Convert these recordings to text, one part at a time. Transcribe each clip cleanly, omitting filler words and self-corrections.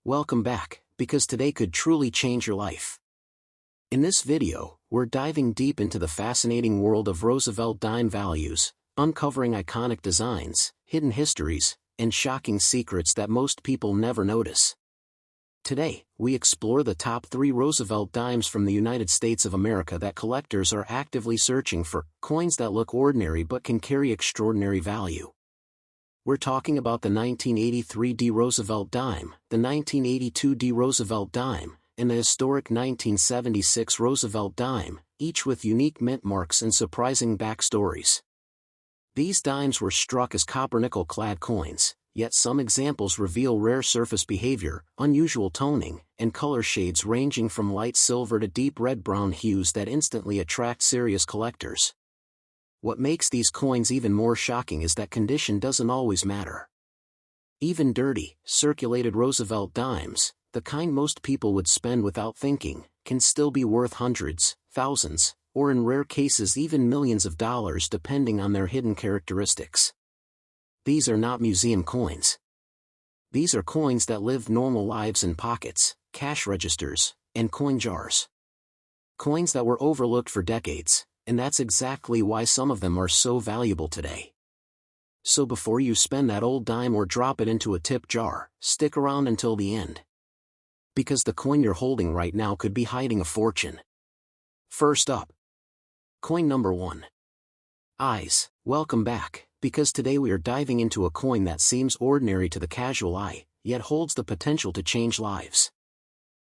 Welcome back, because today could truly change your life. In this video, we're diving deep into the fascinating world of Roosevelt dime values, uncovering iconic designs, hidden histories, and shocking secrets that most people never notice. Today, we explore the top 3 Roosevelt dimes from the United States of America that collectors are actively searching for, coins that look ordinary but can carry extraordinary value. We're talking about the 1983 D Roosevelt dime, the 1982 D Roosevelt dime, and the historic 1976 Roosevelt dime, each with unique mint marks and surprising backstories. These dimes were struck as copper-nickel-clad coins, yet some examples reveal rare surface behavior, unusual toning, and color shades ranging from light silver to deep red-brown hues that instantly attract serious collectors. What makes these coins even more shocking is that condition doesn't always matter. Even dirty, circulated Roosevelt dimes, the kind most people would spend without thinking, can still be worth hundreds, thousands, or in rare cases even millions of dollars depending on their hidden characteristics. These are not museum coins. These are coins that live normal lives in pockets, cash registers, and coin jars. Coins that were overlooked for decades, and that's exactly why some of them are so valuable today. So before you spend that old dime or drop it into a tip jar, stick around until the end. Because the coin you're holding right now could be hiding a fortune. First up, coin number 1. Eyes. Welcome back, because today we are diving into a coin that seems ordinary to the casual eye, yet holds the potential to change lives.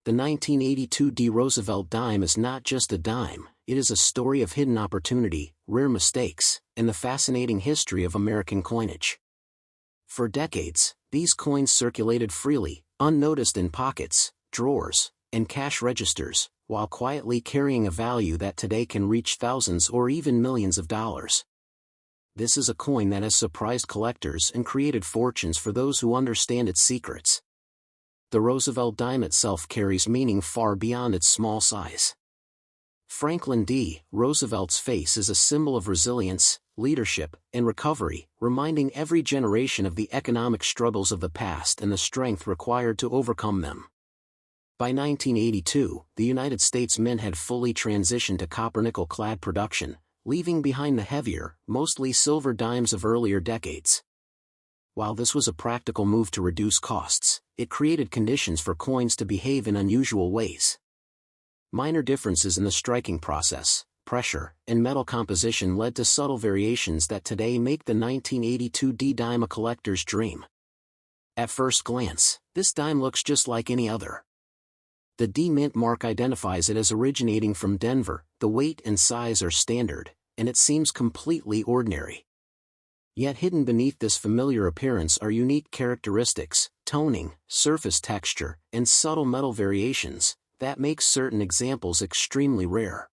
The 1982 D Roosevelt dime is not just a dime, it is a story of hidden opportunity, rare mistakes, and the fascinating history of American coinage. For decades, these coins circulated freely, unnoticed in pockets, drawers, and cash registers, while quietly carrying a value that today can reach thousands or even millions of dollars. This is a coin that has surprised collectors and created fortunes for those who understand its secrets. The Roosevelt dime itself carries meaning far beyond its small size. Franklin D. Roosevelt's face is a symbol of resilience, leadership, and recovery, reminding every generation of the economic struggles of the past and the strength required to overcome them. By 1982, the United States Mint had fully transitioned to copper-nickel-clad production, leaving behind the heavier, mostly silver dimes of earlier decades. While this was a practical move to reduce costs, it created conditions for coins to behave in unusual ways. Minor differences in the striking process, pressure, and metal composition led to subtle variations that today make the 1982 D dime a collector's dream. At first glance, this dime looks just like any other. The D mint mark identifies it as originating from Denver, the weight and size are standard, and it seems completely ordinary. Yet hidden beneath this familiar appearance are unique characteristics, toning, surface texture, and subtle metal variations, that make certain examples extremely rare.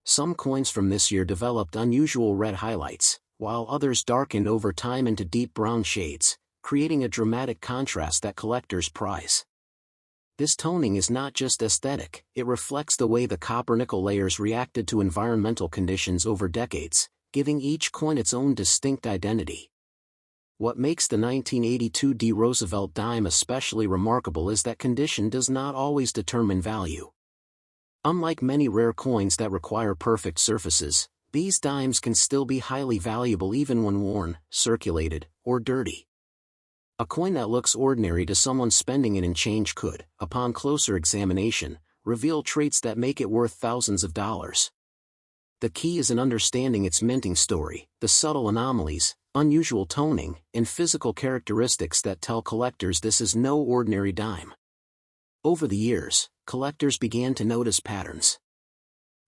Some coins from this year developed unusual red highlights, while others darkened over time into deep brown shades, creating a dramatic contrast that collectors prize. This toning is not just aesthetic, it reflects the way the copper-nickel layers reacted to environmental conditions over decades, giving each coin its own distinct identity. What makes the 1982 D Roosevelt dime especially remarkable is that condition does not always determine value. Unlike many rare coins that require perfect surfaces, these dimes can still be highly valuable even when worn, circulated, or dirty. A coin that looks ordinary to someone spending it in change could, upon closer examination, reveal traits that make it worth thousands of dollars. The key is in understanding its minting story, the subtle anomalies, unusual toning, and physical characteristics that tell collectors this is no ordinary dime. Over the years, collectors began to notice patterns.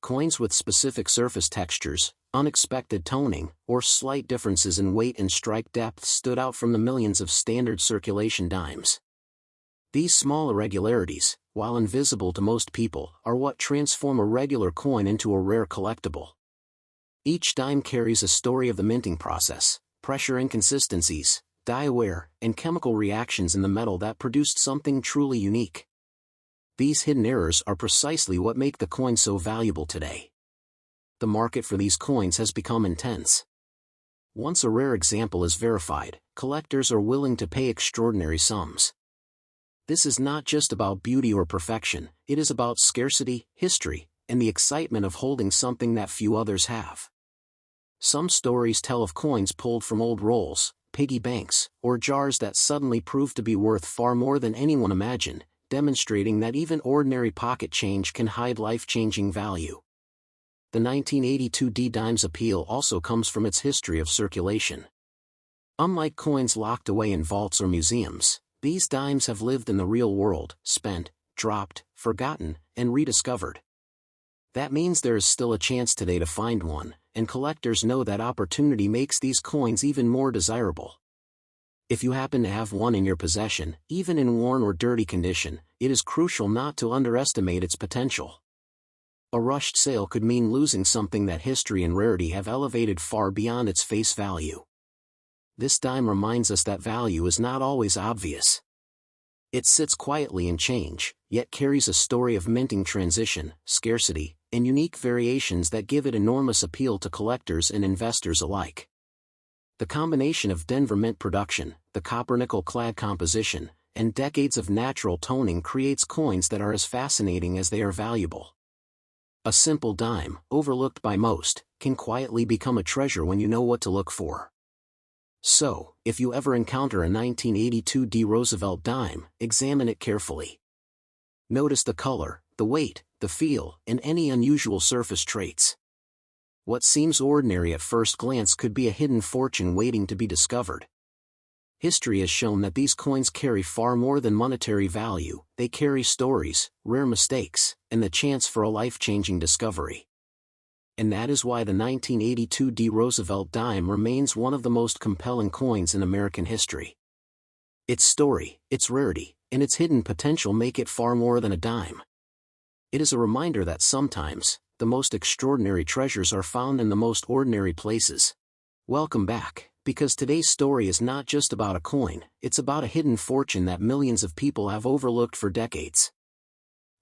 Coins with specific surface textures, unexpected toning, or slight differences in weight and strike depth stood out from the millions of standard circulation dimes. These small irregularities, while invisible to most people, are what transform a regular coin into a rare collectible. Each dime carries a story of the minting process, pressure inconsistencies, dye wear, and chemical reactions in the metal that produced something truly unique. These hidden errors are precisely what make the coin so valuable today. The market for these coins has become intense. Once a rare example is verified, collectors are willing to pay extraordinary sums. This is not just about beauty or perfection, it is about scarcity, history, and the excitement of holding something that few others have. Some stories tell of coins pulled from old rolls, piggy banks, or jars that suddenly proved to be worth far more than anyone imagined, demonstrating that even ordinary pocket change can hide life-changing value. The 1982 D-Dime's appeal also comes from its history of circulation. Unlike coins locked away in vaults or museums, these dimes have lived in the real world, spent, dropped, forgotten, and rediscovered. That means there is still a chance today to find one, and collectors know that opportunity makes these coins even more desirable. If you happen to have one in your possession, even in worn or dirty condition, it is crucial not to underestimate its potential. A rushed sale could mean losing something that history and rarity have elevated far beyond its face value. This dime reminds us that value is not always obvious. It sits quietly in change, yet carries a story of minting transition, scarcity, and unique variations that give it enormous appeal to collectors and investors alike. The combination of Denver mint production, the copper-nickel clad composition, and decades of natural toning creates coins that are as fascinating as they are valuable. A simple dime, overlooked by most, can quietly become a treasure when you know what to look for. So, if you ever encounter a 1982 D Roosevelt dime, examine it carefully. Notice the color, the weight, the feel, and any unusual surface traits. What seems ordinary at first glance could be a hidden fortune waiting to be discovered. History has shown that these coins carry far more than monetary value. They carry stories, rare mistakes, and the chance for a life-changing discovery. And that is why the 1982 D Roosevelt dime remains one of the most compelling coins in American history. Its story, its rarity, and its hidden potential make it far more than a dime. It is a reminder that sometimes, the most extraordinary treasures are found in the most ordinary places. Welcome back, because today's story is not just about a coin, it's about a hidden fortune that millions of people have overlooked for decades.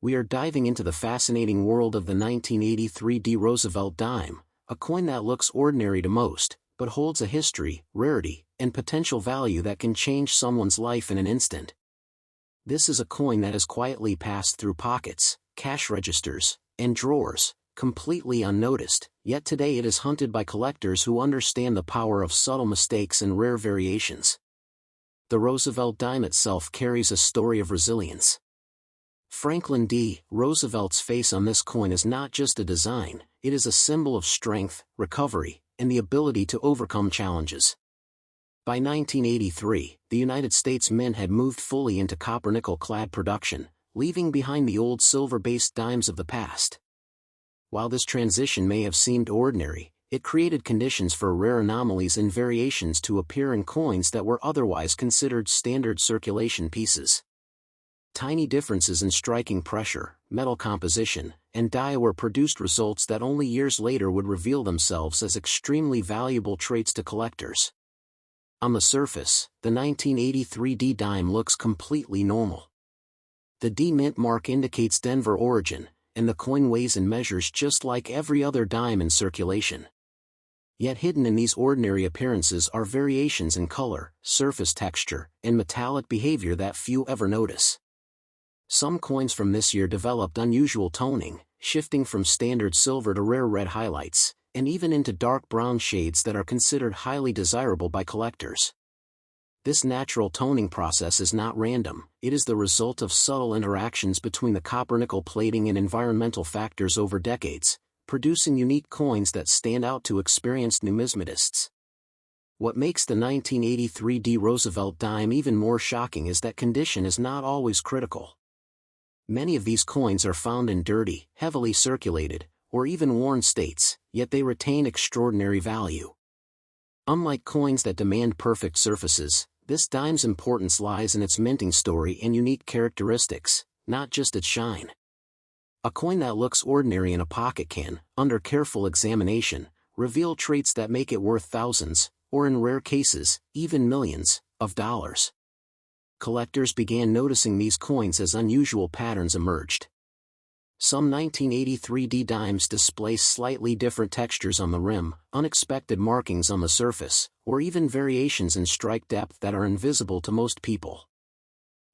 We are diving into the fascinating world of the 1983 D Roosevelt dime, a coin that looks ordinary to most, but holds a history, rarity, and potential value that can change someone's life in an instant. This is a coin that has quietly passed through pockets, cash registers, and drawers, completely unnoticed, yet today it is hunted by collectors who understand the power of subtle mistakes and rare variations. The Roosevelt dime itself carries a story of resilience. Franklin D. Roosevelt's face on this coin is not just a design, it is a symbol of strength, recovery, and the ability to overcome challenges. By 1983, the United States Mint had moved fully into copper-nickel clad production, leaving behind the old silver-based dimes of the past. While this transition may have seemed ordinary, it created conditions for rare anomalies and variations to appear in coins that were otherwise considered standard circulation pieces. Tiny differences in striking pressure, metal composition, and die were produced results that only years later would reveal themselves as extremely valuable traits to collectors. On the surface, the 1983 D dime looks completely normal. The D mint mark indicates Denver origin, and the coin weighs and measures just like every other dime in circulation. Yet hidden in these ordinary appearances are variations in color, surface texture, and metallic behavior that few ever notice. Some coins from this year developed unusual toning, shifting from standard silver to rare red highlights, and even into dark brown shades that are considered highly desirable by collectors. This natural toning process is not random, it is the result of subtle interactions between the copper-nickel plating and environmental factors over decades, producing unique coins that stand out to experienced numismatists. What makes the 1983 D Roosevelt dime even more shocking is that condition is not always critical. Many of these coins are found in dirty, heavily circulated, or even worn states, yet they retain extraordinary value. Unlike coins that demand perfect surfaces, this dime's importance lies in its minting story and unique characteristics, not just its shine. A coin that looks ordinary in a pocket can, under careful examination, reveal traits that make it worth thousands, or in rare cases, even millions, of dollars. Collectors began noticing these coins as unusual patterns emerged. Some 1983 D dimes display slightly different textures on the rim, unexpected markings on the surface, or even variations in strike depth that are invisible to most people.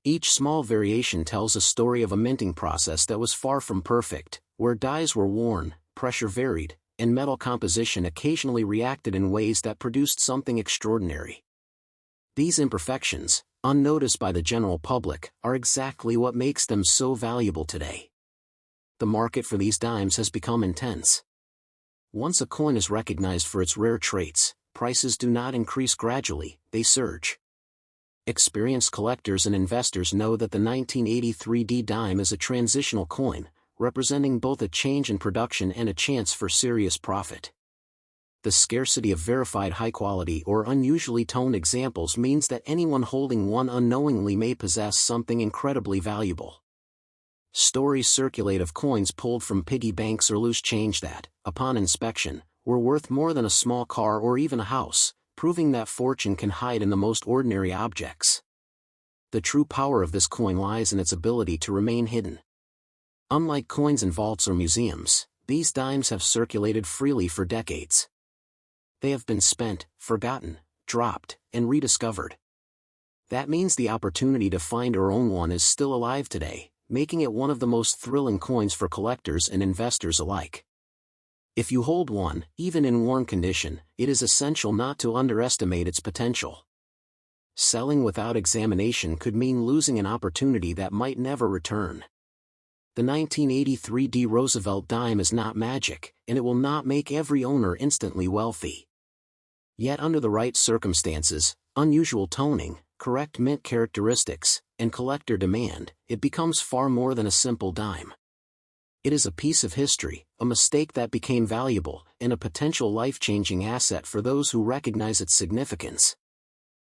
Each small variation tells a story of a minting process that was far from perfect, where dyes were worn, pressure varied, and metal composition occasionally reacted in ways that produced something extraordinary. These imperfections, unnoticed by the general public, are exactly what makes them so valuable today. The market for these dimes has become intense. Once a coin is recognized for its rare traits, prices do not increase gradually, they surge. Experienced collectors and investors know that the 1983 dime is a transitional coin, representing both a change in production and a chance for serious profit. The scarcity of verified high-quality or unusually toned examples means that anyone holding one unknowingly may possess something incredibly valuable. Stories circulate of coins pulled from piggy banks or loose change that, upon inspection, were worth more than a small car or even a house, proving that fortune can hide in the most ordinary objects. The true power of this coin lies in its ability to remain hidden. Unlike coins in vaults or museums, these dimes have circulated freely for decades. They have been spent, forgotten, dropped, and rediscovered. That means the opportunity to find or own one is still alive today, making it one of the most thrilling coins for collectors and investors alike. If you hold one, even in worn condition, it is essential not to underestimate its potential. Selling without examination could mean losing an opportunity that might never return. The 1983 Roosevelt dime is not magic, and it will not make every owner instantly wealthy. Yet under the right circumstances, unusual toning, correct mint characteristics, and collector demand, it becomes far more than a simple dime. It is a piece of history, a mistake that became valuable, and a potential life-changing asset for those who recognize its significance.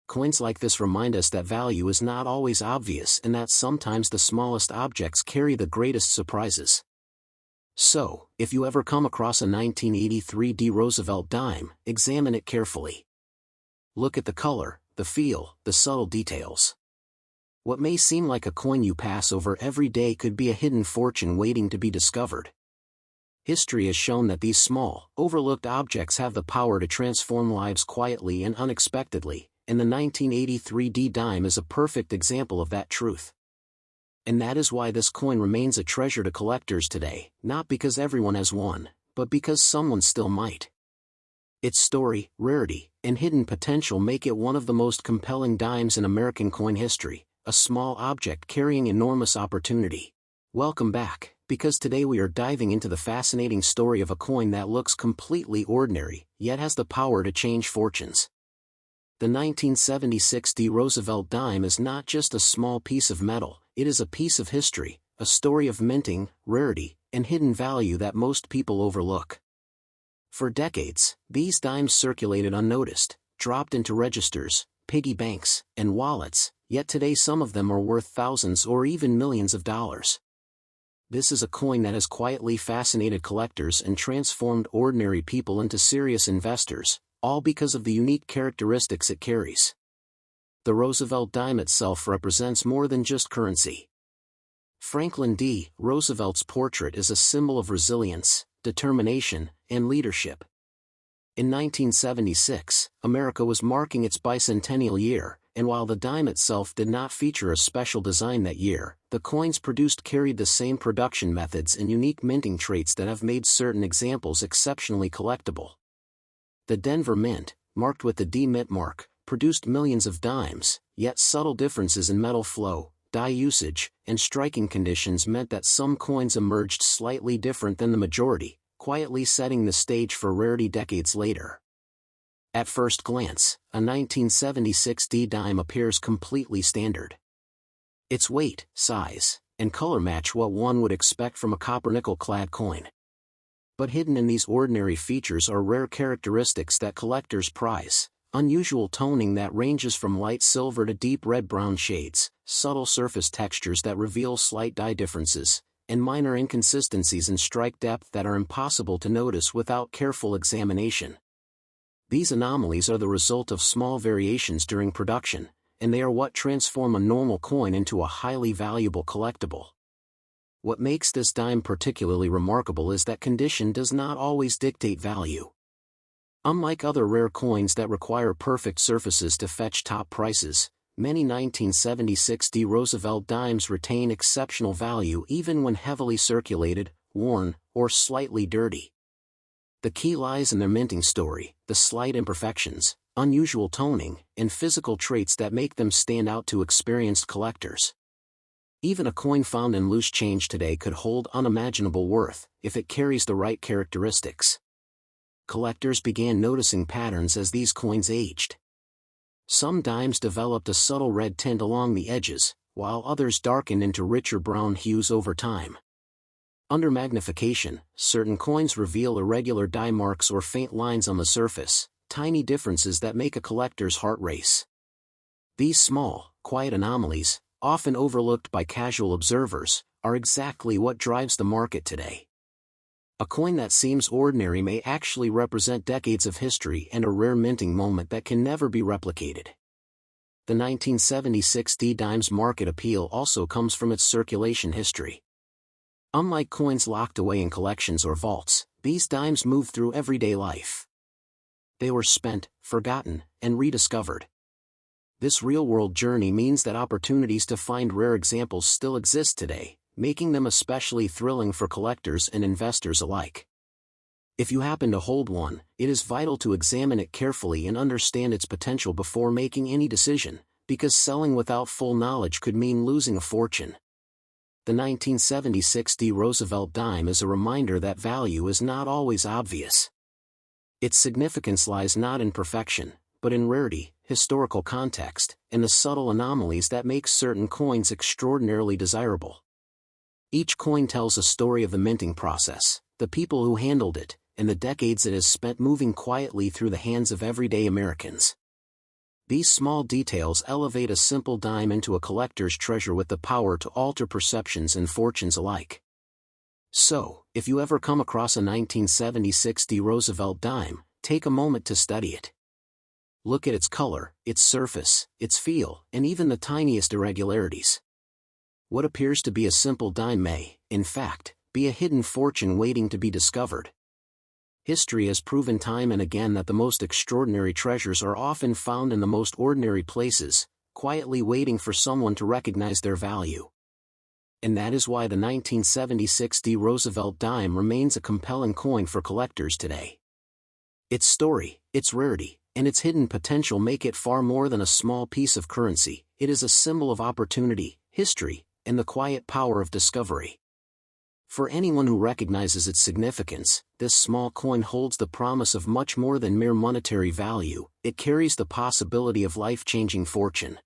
Coins like this remind us that value is not always obvious and that sometimes the smallest objects carry the greatest surprises. So, if you ever come across a 1983 Roosevelt dime, examine it carefully. Look at the color, the feel, the subtle details. What may seem like a coin you pass over every day could be a hidden fortune waiting to be discovered. History has shown that these small, overlooked objects have the power to transform lives quietly and unexpectedly, and the 1983 dime is a perfect example of that truth. And that is why this coin remains a treasure to collectors today, not because everyone has one, but because someone still might. Its story, rarity, and hidden potential make it one of the most compelling dimes in American coin history, a small object carrying enormous opportunity. Welcome back, because today we are diving into the fascinating story of a coin that looks completely ordinary, yet has the power to change fortunes. The 1976 Roosevelt dime is not just a small piece of metal, it is a piece of history, a story of minting, rarity, and hidden value that most people overlook. For decades, these dimes circulated unnoticed, dropped into registers, piggy banks, and wallets, yet today some of them are worth thousands or even millions of dollars. This is a coin that has quietly fascinated collectors and transformed ordinary people into serious investors, all because of the unique characteristics it carries. The Roosevelt dime itself represents more than just currency. Franklin D. Roosevelt's portrait is a symbol of resilience, determination, and leadership. In 1976, America was marking its bicentennial year, and while the dime itself did not feature a special design that year, the coins produced carried the same production methods and unique minting traits that have made certain examples exceptionally collectible. The Denver Mint, marked with the D Mint mark, produced millions of dimes, yet subtle differences in metal flow, die usage, and striking conditions meant that some coins emerged slightly different than the majority, quietly setting the stage for rarity decades later. At first glance, a 1976 dime appears completely standard. Its weight, size, and color match what one would expect from a copper-nickel-clad coin. But hidden in these ordinary features are rare characteristics that collectors prize: unusual toning that ranges from light silver to deep red-brown shades, subtle surface textures that reveal slight dye differences, and minor inconsistencies in strike depth that are impossible to notice without careful examination. These anomalies are the result of small variations during production, and they are what transform a normal coin into a highly valuable collectible. What makes this dime particularly remarkable is that condition does not always dictate value. Unlike other rare coins that require perfect surfaces to fetch top prices, Many 1976 Roosevelt dimes retain exceptional value even when heavily circulated, worn, or slightly dirty. The key lies in their minting story, the slight imperfections, unusual toning, and physical traits that make them stand out to experienced collectors. Even a coin found in loose change today could hold unimaginable worth, if it carries the right characteristics. Collectors began noticing patterns as these coins aged. Some dimes developed a subtle red tint along the edges, while others darkened into richer brown hues over time. Under magnification, certain coins reveal irregular die marks or faint lines on the surface, tiny differences that make a collector's heart race. These small, quiet anomalies, often overlooked by casual observers, are exactly what drives the market today. A coin that seems ordinary may actually represent decades of history and a rare minting moment that can never be replicated. The 1976 dimes market appeal also comes from its circulation history. Unlike coins locked away in collections or vaults, these dimes move through everyday life. They were spent, forgotten, and rediscovered. This real-world journey means that opportunities to find rare examples still exist today, making them especially thrilling for collectors and investors alike. If you happen to hold one, it is vital to examine it carefully and understand its potential before making any decision, because selling without full knowledge could mean losing a fortune. The 1976 Roosevelt dime is a reminder that value is not always obvious. Its significance lies not in perfection, but in rarity, historical context, and the subtle anomalies that make certain coins extraordinarily desirable. Each coin tells a story of the minting process, the people who handled it, and the decades it has spent moving quietly through the hands of everyday Americans. These small details elevate a simple dime into a collector's treasure with the power to alter perceptions and fortunes alike. So, if you ever come across a 1976 Roosevelt dime, take a moment to study it. Look at its color, its surface, its feel, and even the tiniest irregularities. What appears to be a simple dime may, in fact, be a hidden fortune waiting to be discovered. History has proven time and again that the most extraordinary treasures are often found in the most ordinary places, quietly waiting for someone to recognize their value. And that is why the 1976 Roosevelt dime remains a compelling coin for collectors today. Its story, its rarity, and its hidden potential make it far more than a small piece of currency. It is a symbol of opportunity, history, and the quiet power of discovery. For anyone who recognizes its significance, this small coin holds the promise of much more than mere monetary value. It carries the possibility of life-changing fortune.